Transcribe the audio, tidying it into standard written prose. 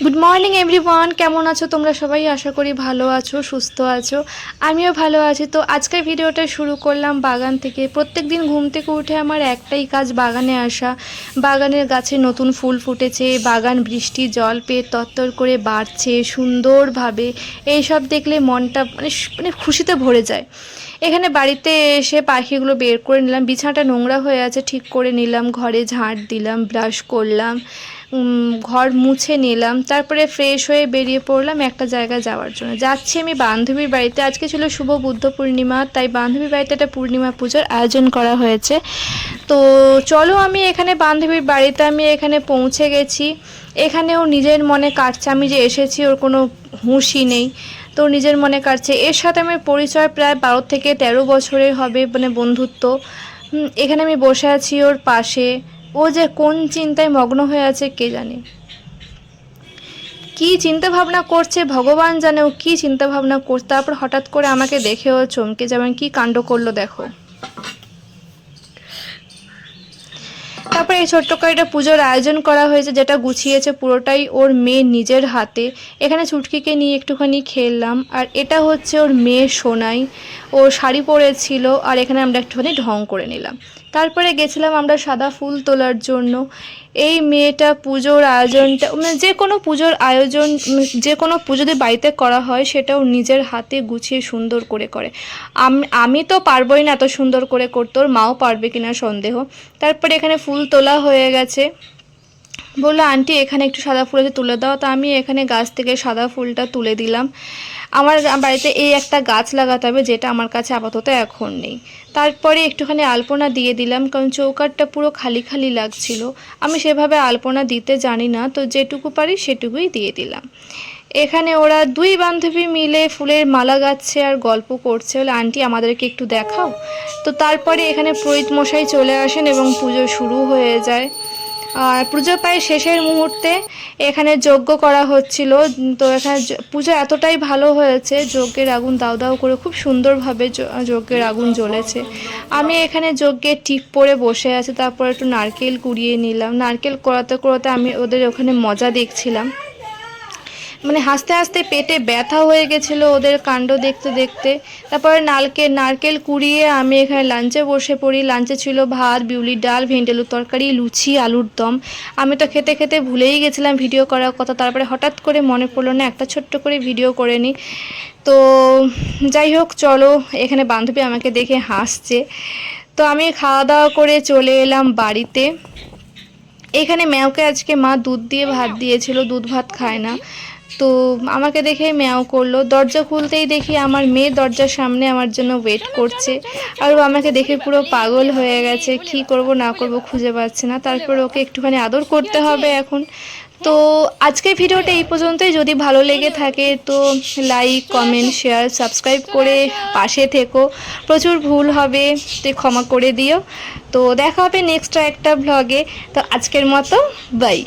Good morning everyone, কেমন আছো তোমরা সবাই? আশা করি ভালো আছো, সুস্থ আছো। আমিও ভালো আছি। তো আজকের ভিডিওটা শুরু করলাম বাগান থেকে। প্রত্যেক দিন ঘুম থেকে উঠে আমার একটাই কাজ, বাগানে আসা। বাগানের গাছে নতুন ফুল ফুটেছে, বাগান বৃষ্টি জল পেয়ে তত্তর করে বাড়ছে সুন্দরভাবে। এইসব দেখলে মনটা মানে খুশিতে ভরে যায়। এখানে বাড়িতে এসে পাখিগুলো বের করে নিলাম, বিছানাটা নোংরা হয়ে আছে ঠিক করে নিলাম, ঘরে ঝাঁট দিলাম, ব্রাশ করলাম, ঘর মুছে নিলাম, তারপরে ফ্রেশ হয়ে বেরিয়ে পড়লাম একটা জায়গায় যাওয়ার জন্য। যাচ্ছি আমি বান্ধবীর বাড়িতে। আজকে ছিল শুভ বুদ্ধ পূর্ণিমা, তাই বান্ধবীর বাড়িতে একটা পূর্ণিমা পুজোর আয়োজন করা হয়েছে। তো চলো, আমি এখানে বান্ধবীর বাড়িতে আমি এখানে পৌঁছে গেছি। এখানেও নিজের মনে কাটছে, আমি যে এসেছি ওর কোনো হুঁশই নেই। তো নিজের মনে কাটছে। এর সাথে আমার পরিচয় প্রায় 12 থেকে 13 বছরের হবে, মানে বন্ধুত্ব। এখানে আমি বসে আছি ওর পাশে। ও যে কোন চিন্তায় মগ্ন হয়ে আছে কে জানে, কি চিন্তা ভাবনা করছে ভগবান জানে ও কি চিন্তা ভাবনা করছে। তারপর হঠাৎ করে আমাকে দেখে ও চমকে যাবেন, কি কাণ্ড করলো দেখো। তারপরে এই ছোট্ট একটা পুজোর আয়োজন করা হয়েছে, যেটা গুছিয়েছে পুরোটাই ওর মেয়ে নিজের হাতে। এখানে চুটকিকে নিয়ে একটুখানি খেললাম। আর এটা হচ্ছে ওর মেয়ে সোনাই, ও শাড়ি পরেছিল, আর এখানে আমরা একটুখানি ঢং করে নিলাম। তারপরে গেছিলাম আমরা সাদা ফুল তোলার জন্য। এই মেয়েটা পুজোর আয়োজনটা, মানে যে কোনো পুজোর আয়োজন, যে কোনো পুজো যদি বাড়িতে করা হয় সেটাও নিজের হাতে গুছিয়ে সুন্দর করে করে। আমি তো পারবোই না এত সুন্দর করে করতে, ওর মাও পারবে কিনা সন্দেহ। তারপরে এখানে ফুল তোলা হয়ে গেছে। বললো আন্টি এখানে একটু সাদা ফুল আছে তুলে দাও। তো আমি এখানে গাছ থেকে সাদা ফুলটা তুলে দিলাম। আমার বাড়িতে এই একটা গাছ লাগাতে হবে, যেটা আমার কাছে আপাতত এখন নেই। তারপরে একটুখানি আলপনা দিয়ে দিলাম, কারণ চৌকাঠটা পুরো খালি খালি লাগছিল। আমি সেভাবে আলপনা দিতে জানি না, তো যেটুকু পারি সেটুকুই দিয়ে দিলাম। এখানে ওরা দুই বান্ধবী মিলে ফুলের মালা গাচ্ছে আর গল্প করছে। বলে আন্টি আমাদেরকে একটু দেখাও। তো তারপরে এখানে পুরোহিত মশাই চলে আসেন এবং পুজো শুরু হয়ে যায়। আর পুজো প্রায় শেষের মুহূর্তে এখানে যজ্ঞ করা হচ্ছিল। তো এখানে পুজো এতটাই ভালো হয়েছে, যজ্ঞের আগুন দাউ দাউ করে খুব সুন্দরভাবে যজ্ঞের আগুন জ্বলেছে। আমি এখানে যজ্ঞের টিপ পরে বসে আছি। তারপর একটু নারকেল কুড়িয়ে নিলাম। নারকেল কোড়াতে কোড়াতে আমি ওদের ওখানে মজা দেখছিলাম। মানে হাসতে হাসতে পেটে ব্যথা হয়ে গেছিলো ওদের কাণ্ড দেখতে দেখতে। তারপরে নারকেল কুড়িয়ে আমি এখানে লাঞ্চে বসে পড়ি। লাঞ্চে ছিল ভাত, বিউলির ডাল, ভেন্ডি আলুর তরকারি, লুচি, আলুর দম। আমি তো খেতে খেতে ভুলেই গেছিলাম ভিডিও করার কথা। তারপরে হঠাৎ করে মনে পড়লো না, একটা ছোট্ট করে ভিডিও করে নিই। তো যাই হোক, চলো, এখানে বান্ধবী আমাকে দেখে হাসছে। তো আমি খাওয়া দাওয়া করে চলে এলাম বাড়িতে। এখানে ম্যাওকে আজকে মা দুধ দিয়ে ভাত দিয়েছিল, দুধ ভাত খায় না। তো আমাকে দেখে ম্যাও করলো। দরজা খুলতেই দেখি আমার মেয়ে দরজার সামনে আমার জন্য ওয়েট করছে। আর ও আমাকে দেখে পুরো পাগল হয়ে গেছে, কি করব না করব খুঁজে পাচ্ছে না। তারপর ওকে একটুখানি আদর করতে হবে এখন। তো আজকের ভিডিওটা এই পর্যন্তই। যদি ভালো লেগে থাকে তো লাইক, কমেন্ট, শেয়ার, সাবস্ক্রাইব করে পাশে থেকো। প্রচুর ভুল হবে, তো ক্ষমা করে দিও। তো দেখা হবে নেক্সট একটা ভ্লগে। তো আজকের মতো বাই।